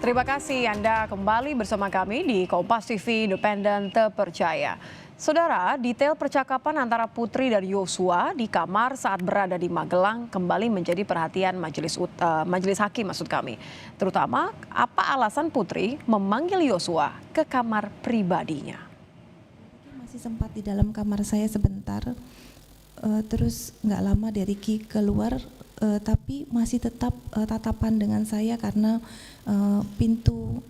Terima kasih Anda kembali bersama kami di Kompas TV Independen Terpercaya. Saudara, detail percakapan antara Putri dan Yosua di kamar saat berada di Magelang kembali menjadi perhatian majelis hakim maksud kami. Terutama apa alasan Putri memanggil Yosua ke kamar pribadinya. Masih sempat di dalam kamar saya sebentar, terus nggak lama dari Ricky keluar, tapi masih tetap tatapan dengan saya karena pintu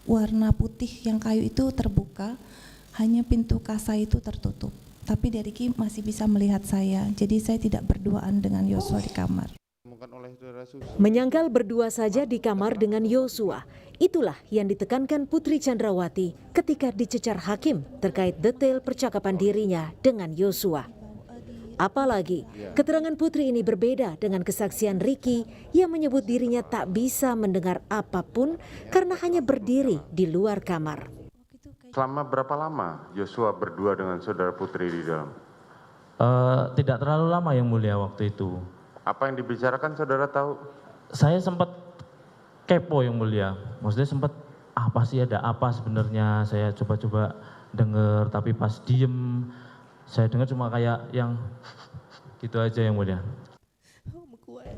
warna putih yang kayu itu terbuka, hanya pintu kasa itu tertutup. Tapi dari Ricky masih bisa melihat saya, jadi saya tidak berduaan dengan Yosua di kamar. Menyangkal berdua saja di kamar dengan Yosua, itulah yang ditekankan Putri Chandrawati ketika dicecar hakim terkait detail percakapan dirinya dengan Yosua. Apalagi keterangan Putri ini berbeda dengan kesaksian Ricky yang menyebut dirinya tak bisa mendengar apapun karena hanya berdiri di luar kamar. Selama berapa lama Yosua berdua dengan saudara Putri di dalam? Tidak terlalu lama yang mulia waktu itu. Apa yang dibicarakan saudara tahu? Saya sempat kepo yang mulia. Maksudnya sempat apa sih, ada apa sebenarnya, saya coba-coba dengar, tapi pas diem saya dengar cuma kayak yang gitu aja yang mulia.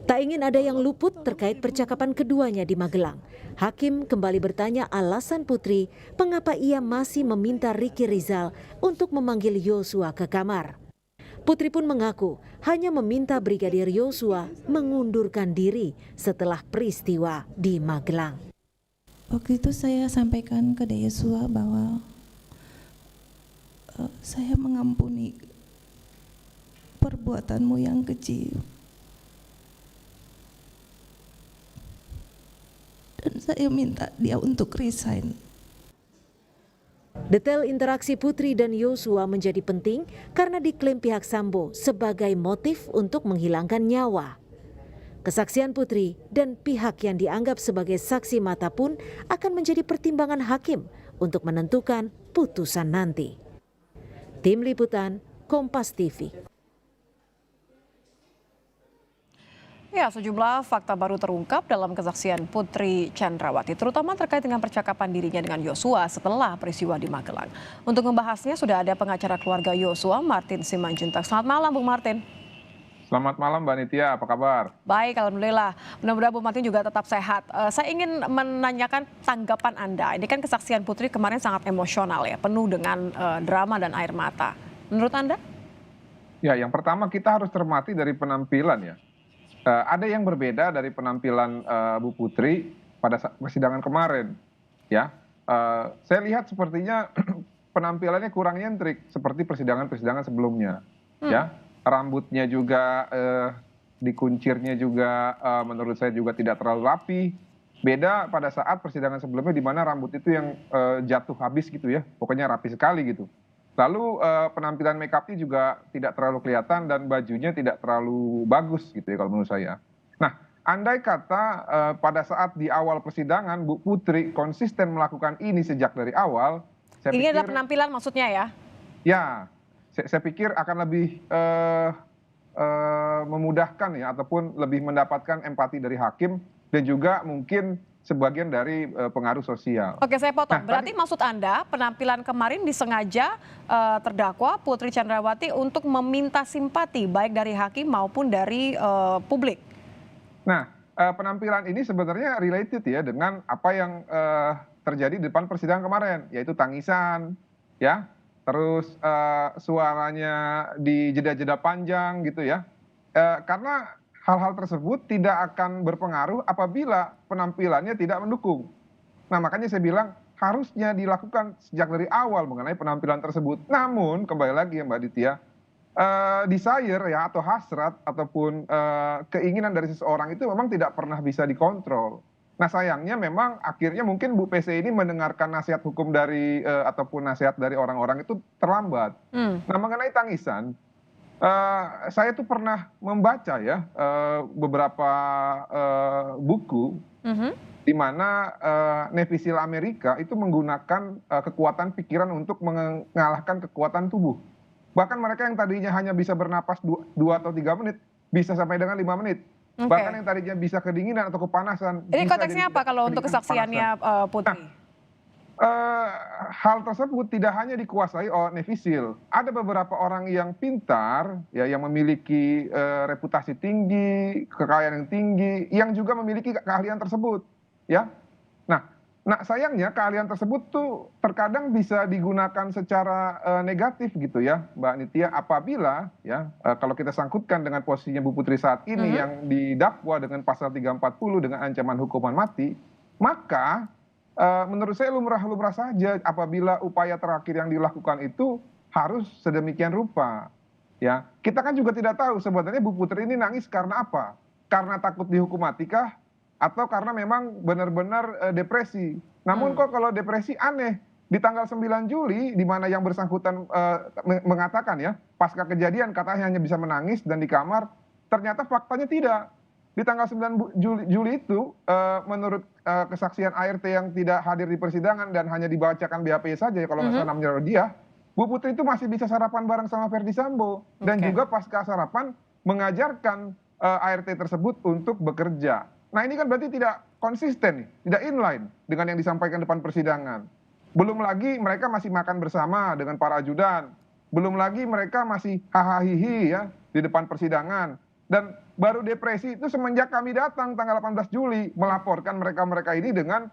Tak ingin ada yang luput terkait percakapan keduanya di Magelang. Hakim kembali bertanya alasan Putri mengapa ia masih meminta Ricky Rizal untuk memanggil Yosua ke kamar. Putri pun mengaku hanya meminta Brigadir Yosua mengundurkan diri setelah peristiwa di Magelang. Waktu itu saya sampaikan ke Yosua bahwa saya mengampuni perbuatanmu yang keji. Dan saya minta dia untuk resign. Detail interaksi Putri dan Yosua menjadi penting karena diklaim pihak Sambo sebagai motif untuk menghilangkan nyawa. Kesaksian Putri dan pihak yang dianggap sebagai saksi mata pun akan menjadi pertimbangan hakim untuk menentukan putusan nanti. Tim Liputan, Kompas TV. Ya, sejumlah fakta baru terungkap dalam kesaksian Putri Chandrawati, terutama terkait dengan percakapan dirinya dengan Yosua setelah peristiwa di Magelang. Untuk membahasnya sudah ada pengacara keluarga Yosua, Martin Simanjuntak. Selamat malam, Bung Martin. Selamat malam, Mbak Nitya. Apa kabar? Baik, alhamdulillah. Mudah-mudahan Bung Martin juga tetap sehat. Saya ingin menanyakan tanggapan Anda. Ini kan kesaksian Putri kemarin sangat emosional ya, penuh dengan drama dan air mata. Menurut Anda? Ya, yang pertama kita harus cermati dari penampilan ya. Ada yang berbeda dari penampilan Bu Putri pada persidangan kemarin, ya. Saya lihat sepertinya penampilannya kurang nyentrik seperti persidangan-persidangan sebelumnya, ya. Rambutnya juga, dikuncirnya juga menurut saya juga tidak terlalu rapi. Beda pada saat persidangan sebelumnya di mana rambut itu yang jatuh habis gitu ya, pokoknya rapi sekali gitu. Lalu penampilan make up-nya juga tidak terlalu kelihatan dan bajunya tidak terlalu bagus gitu ya kalau menurut saya. Nah, andai kata pada saat di awal persidangan Bu Putri konsisten melakukan ini sejak dari awal, saya Ini pikir, adalah penampilan maksudnya ya? ya, saya pikir akan lebih memudahkan ya ataupun lebih mendapatkan empati dari hakim dan juga mungkin sebagian dari pengaruh sosial. Oke, saya potong. Nah, Berarti maksud Anda penampilan kemarin disengaja terdakwa Putri Chandrawati untuk meminta simpati baik dari hakim maupun dari publik. Nah, penampilan ini sebenarnya related ya dengan apa yang terjadi di depan persidangan kemarin, yaitu tangisan, ya, terus suaranya di jeda-jeda panjang gitu ya. Karena hal-hal tersebut tidak akan berpengaruh apabila penampilannya tidak mendukung. Nah, makanya saya bilang harusnya dilakukan sejak dari awal mengenai penampilan tersebut. Namun, kembali lagi ya Mbak Ditya, desire ya atau hasrat ataupun keinginan dari seseorang itu memang tidak pernah bisa dikontrol. Nah, sayangnya memang akhirnya mungkin Bu PC ini mendengarkan nasihat hukum dari ataupun nasihat dari orang-orang itu terlambat. Nah, mengenai tangisan, saya tuh pernah membaca ya beberapa buku di mana nefisil Amerika itu menggunakan kekuatan pikiran untuk mengalahkan kekuatan tubuh. Bahkan mereka yang tadinya hanya bisa bernapas 2 atau 3 menit bisa sampai dengan 5 menit. Oke. Bahkan yang tadinya bisa kedinginan atau kepanasan. Ini bisa konteksnya jadi apa kalau untuk kedinginan, kesaksiannya kepanasan. Putri? Hal tersebut tidak hanya dikuasai oleh Navy SEAL. Ada beberapa orang yang pintar, ya, yang memiliki reputasi tinggi, kekayaan yang tinggi, yang juga memiliki keahlian tersebut, ya. Nah, sayangnya keahlian tersebut tuh terkadang bisa digunakan secara negatif gitu ya, Mbak Nitya, apabila ya kalau kita sangkutkan dengan posisinya Bu Putri saat ini yang didakwa dengan pasal 340 dengan ancaman hukuman mati, maka menurut saya lumrah-lumrah saja apabila upaya terakhir yang dilakukan itu harus sedemikian rupa. Ya, kita kan juga tidak tahu sebenarnya Bu Putri ini nangis karena apa? Karena takut dihukum mati kah? Atau karena memang benar-benar depresi. Namun kok kalau depresi aneh, di tanggal 9 Juli, di mana yang bersangkutan mengatakan ya, pasca kejadian katanya hanya bisa menangis dan di kamar, ternyata faktanya tidak. Di tanggal 9 Juli itu, menurut kesaksian ART yang tidak hadir di persidangan dan hanya dibacakan BAP saja, ya, kalau nggak salah namanya Rodiah, Bu Putri itu masih bisa sarapan bareng sama Verdi Sambo. Dan juga pasca sarapan mengajarkan ART tersebut untuk bekerja. Nah ini kan berarti tidak konsisten nih, tidak inline dengan yang disampaikan depan persidangan. Belum lagi mereka masih makan bersama dengan para ajudan. Belum lagi mereka masih hahaha ya di depan persidangan. Dan baru depresi itu semenjak kami datang tanggal 18 Juli melaporkan mereka-mereka ini dengan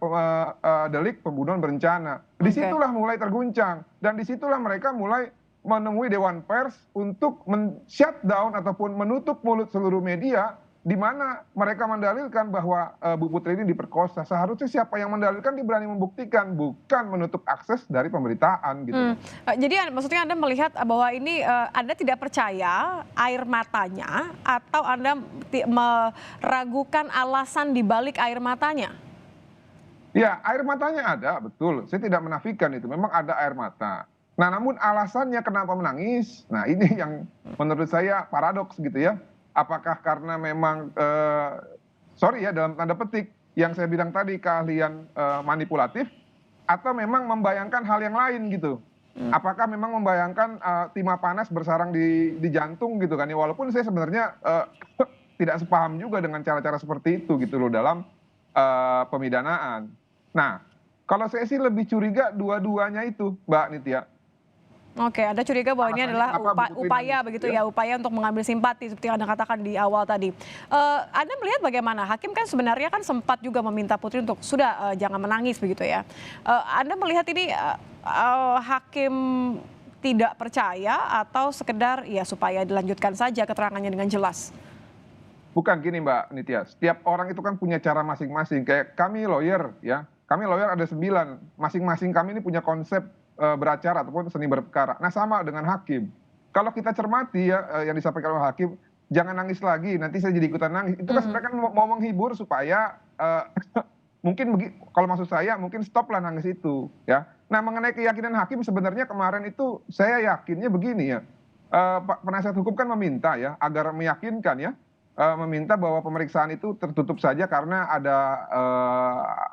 delik pembunuhan berencana. Disitulah mulai terguncang dan disitulah mereka mulai menemui Dewan Pers untuk men-shutdown ataupun menutup mulut seluruh media di mana mereka mendalilkan bahwa Bu Putri ini diperkosa. Seharusnya siapa yang mendalilkan dia berani membuktikan, bukan menutup akses dari pemberitaan gitu. Jadi maksudnya Anda melihat bahwa ini Anda tidak percaya air matanya atau Anda meragukan alasan di balik air matanya? Ya, air matanya ada, betul. Saya tidak menafikan itu, memang ada air mata. Nah, namun alasannya kenapa menangis, nah ini yang menurut saya paradoks gitu ya. Apakah karena memang, sorry ya dalam tanda petik, yang saya bilang tadi keahlian manipulatif, atau memang membayangkan hal yang lain gitu. Apakah memang membayangkan timah panas bersarang di jantung gitu kan ya, walaupun saya sebenarnya tidak sepaham juga dengan cara-cara seperti itu gitu loh dalam pemidanaan. Nah, kalau saya sih lebih curiga dua-duanya itu, Mbak Nitya. Oke, Anda curiga bahwa ini adalah upaya begitu ya, upaya untuk mengambil simpati seperti yang Anda katakan di awal tadi. Anda melihat bagaimana? Hakim kan sebenarnya kan sempat juga meminta Putri untuk sudah jangan menangis begitu ya. Anda melihat ini hakim tidak percaya atau sekedar ya supaya dilanjutkan saja keterangannya dengan jelas? Bukan gini Mbak Nitya, setiap orang itu kan punya cara masing-masing. Kayak kami lawyer ya, kami lawyer ada 9, masing-masing kami ini punya konsep beracara ataupun seni berperkara. Nah sama dengan hakim. Kalau kita cermati ya yang disampaikan oleh hakim, jangan nangis lagi, nanti saya jadi ikutan nangis. Itu kan sebenarnya kan mau menghibur supaya mungkin kalau maksud saya mungkin stoplah nangis itu ya. Nah mengenai keyakinan hakim sebenarnya kemarin itu saya yakinnya begini ya. Penasihat hukum kan meminta ya agar meyakinkan ya. Meminta bahwa pemeriksaan itu tertutup saja karena ada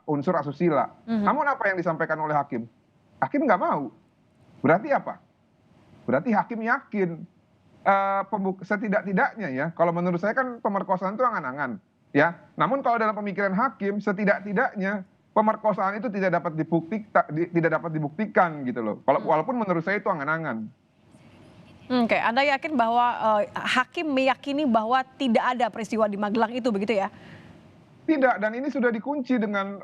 unsur asusila. Namun apa yang disampaikan oleh hakim? Hakim nggak mau. Berarti apa? Berarti hakim yakin. Setidak-tidaknya ya, kalau menurut saya kan pemerkosaan itu angan-angan. Ya. Namun kalau dalam pemikiran hakim, setidak-tidaknya pemerkosaan itu tidak dapat dibuktikan gitu loh. Walaupun menurut saya itu angan-angan. Oke, Anda yakin bahwa hakim meyakini bahwa tidak ada peristiwa di Magelang itu begitu ya? Tidak, dan ini sudah dikunci dengan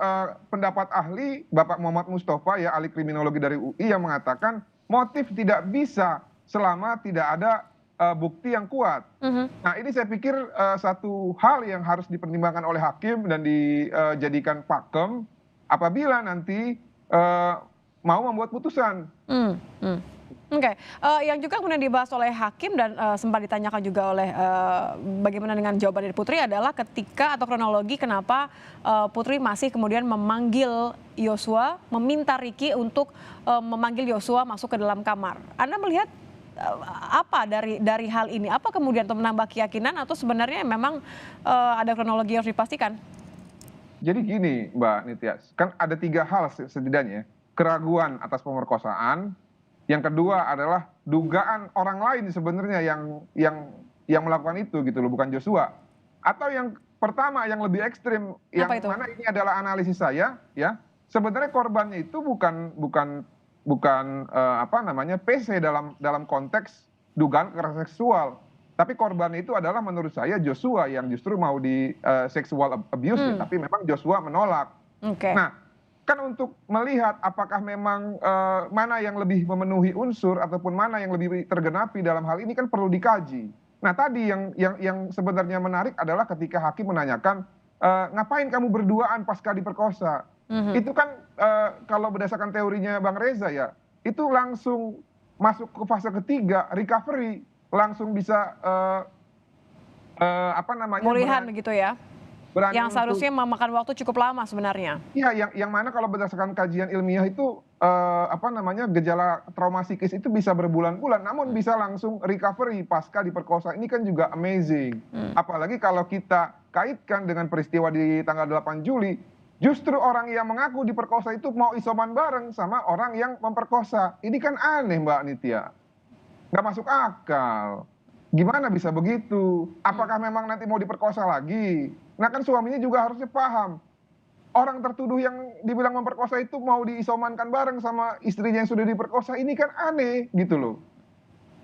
pendapat ahli Bapak Muhammad Mustafa ya ahli kriminologi dari UI yang mengatakan motif tidak bisa selama tidak ada bukti yang kuat. Nah ini saya pikir satu hal yang harus dipertimbangkan oleh hakim dan dijadikan pakem apabila nanti mau membuat putusan. Oke, yang juga kemudian dibahas oleh hakim dan sempat ditanyakan juga oleh bagaimana dengan jawaban dari Putri adalah ketika atau kronologi kenapa Putri masih kemudian memanggil Yosua, meminta Ricky untuk memanggil Yosua masuk ke dalam kamar. Anda melihat apa dari hal ini? Apa kemudian untuk menambah keyakinan atau sebenarnya memang ada kronologi yang harus dipastikan? Jadi gini Mbak Nitya, kan ada 3 hal setidaknya. Keraguan atas pemerkosaan, yang kedua adalah dugaan orang lain sebenarnya yang melakukan itu gitu loh, bukan Joshua. Atau yang pertama yang lebih ekstrim, yang Apa itu? mana ini adalah analisis saya, ya. Sebenarnya korbannya itu bukan apa namanya PC dalam konteks dugaan kekerasan seksual. Tapi korbannya itu adalah menurut saya Joshua yang justru mau di sexual abuse, ya, tapi memang Joshua menolak. Oke. Nah, kan untuk melihat apakah memang mana yang lebih memenuhi unsur ataupun mana yang lebih tergenapi dalam hal ini kan perlu dikaji. Nah, tadi yang sebenarnya menarik adalah ketika hakim menanyakan, ngapain kamu berduaan pasca diperkosa? Itu kan kalau berdasarkan teorinya Bang Reza ya, itu langsung masuk ke fase ketiga, recovery, langsung bisa apa namanya, Pemulihan begitu ya. berani Yang seharusnya memakan waktu cukup lama sebenarnya. Iya, yang mana kalau berdasarkan kajian ilmiah itu apa namanya, gejala trauma psikis itu bisa berbulan-bulan, namun bisa langsung recovery pasca diperkosa. Ini kan juga amazing. Apalagi kalau kita kaitkan dengan peristiwa di tanggal 8 Juli, justru orang yang mengaku diperkosa itu mau isoman bareng sama orang yang memperkosa. Ini kan aneh, Mbak Nitya. Nggak masuk akal. Gimana bisa begitu? Apakah memang nanti mau diperkosa lagi? Nah kan suaminya juga harusnya paham. Orang tertuduh yang dibilang memperkosa itu mau diisomankan bareng sama istrinya yang sudah diperkosa. Ini kan aneh gitu loh.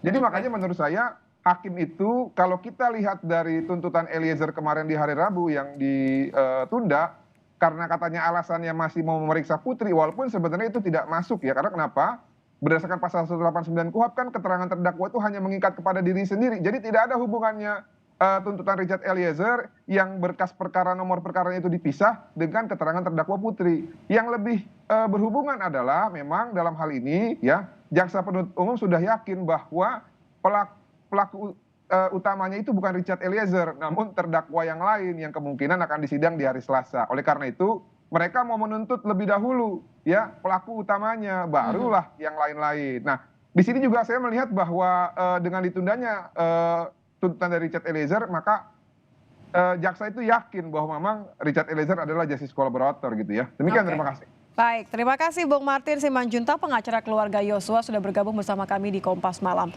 Jadi makanya menurut saya hakim itu kalau kita lihat dari tuntutan Eliezer kemarin di hari Rabu yang ditunda, karena katanya alasannya masih mau memeriksa Putri, walaupun sebenarnya itu tidak masuk ya. Karena kenapa? Berdasarkan pasal 189 KUHP kan keterangan terdakwa itu hanya mengikat kepada diri sendiri. Jadi tidak ada hubungannya tuntutan Richard Eliezer yang berkas perkara nomor perkaranya itu dipisah dengan keterangan terdakwa Putri. Yang lebih berhubungan adalah memang dalam hal ini ya jaksa penuntut umum sudah yakin bahwa pelaku utamanya itu bukan Richard Eliezer, namun terdakwa yang lain yang kemungkinan akan disidang di hari Selasa. Oleh karena itu mereka mau menuntut lebih dahulu ya pelaku utamanya, barulah yang lain-lain. Nah, di sini juga saya melihat bahwa dengan ditundanya tuntutan dari Richard Eliezer, maka jaksa itu yakin bahwa memang Richard Eliezer adalah justice collaborator gitu ya. Demikian, terima kasih. Baik, terima kasih Bung Martin Simanjuntak, pengacara keluarga Yosua sudah bergabung bersama kami di Kompas Malam.